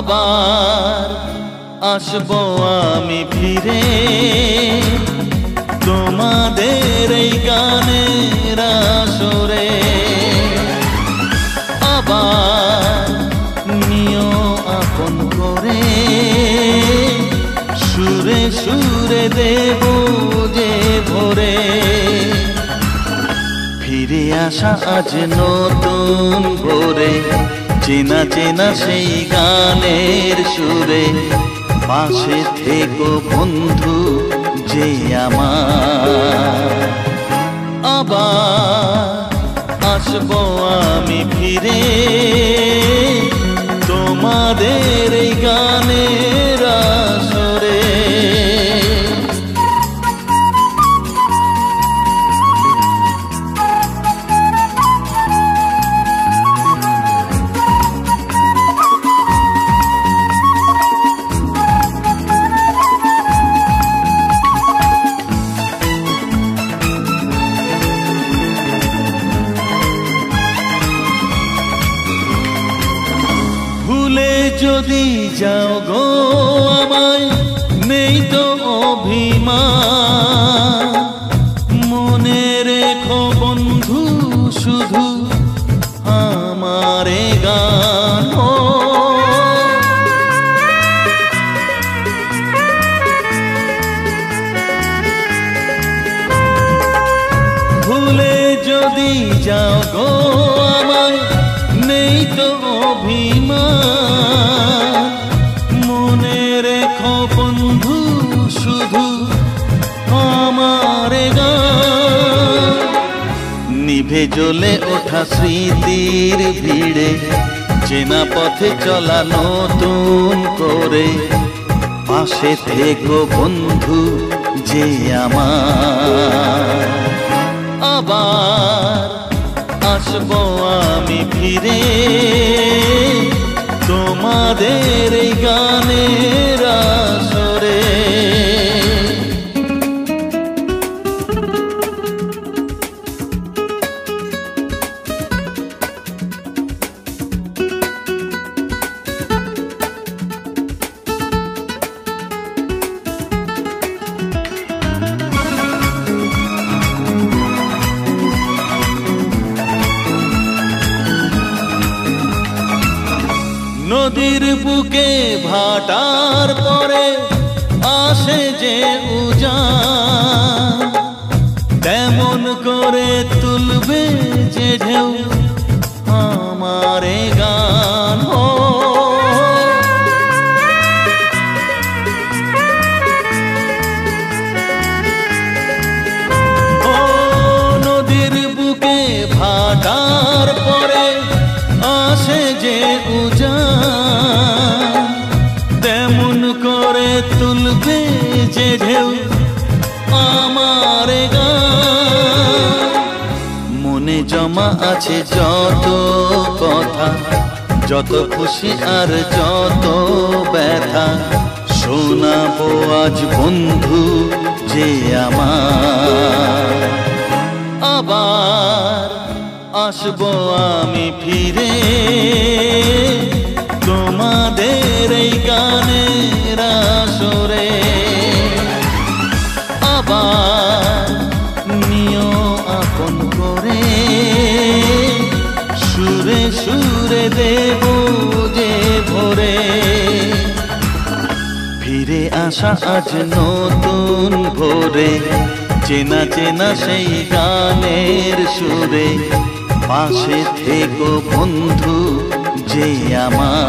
আবার আসবো আমি ফিরে তোমাদের এই গানের আসরে। আবার নিও আপন করে, সুরে সুরে দেব যে ভরে। ফিরে আসা আজ নতুন ভোরে, চেনা চেনা সেই গানের সুরে। পাশে থেকো বন্ধু যে আমার। আবার আসবো আমি ফিরে তোমাদের এই গানের আসরে। ভুলে যদি যাও গো আমায়, নেই তো অভিমান। মনে রেখো বন্ধু শুধু আমারে গান। ভুলে যদি যাও গো আমায়, নেই তো অভিমান। মনে রেখো বন্ধু শুধু আমার গান। নিভে জ্বলে ওঠা স্মৃতির ভিড়ে, চেনা পথে চলা নতুন করে। পাশে থেকো বন্ধু যে আমার। আবার আসবো আমি ফিরে তোমাদের এই গানের আসরে। নদীর বুকে ভাটার পরে আসে যে উজান, তেমন করে তুলবে যে ঢেউ আমারে গান। ও নদীর বুকে ভাটার পরে আসে যে উজান, তেমন করে তুলবে যে ঢেউ আমার গান। মনে জমা আছে যত কথা, যত খুশি আর যত ব্যথা। শোনাবো আজ বন্ধু যে আমার। আবার আসবো আমি ফিরে তোমাদের এই গানের আসরে। আবার নিও আপন করে, সুরে সুরে দেব যে ভরে। ফিরে আসা আজ নতুন ভোরে, চেনা চেনা সেই গানের সুরে। পাশে থেকো বন্ধু যে আমার।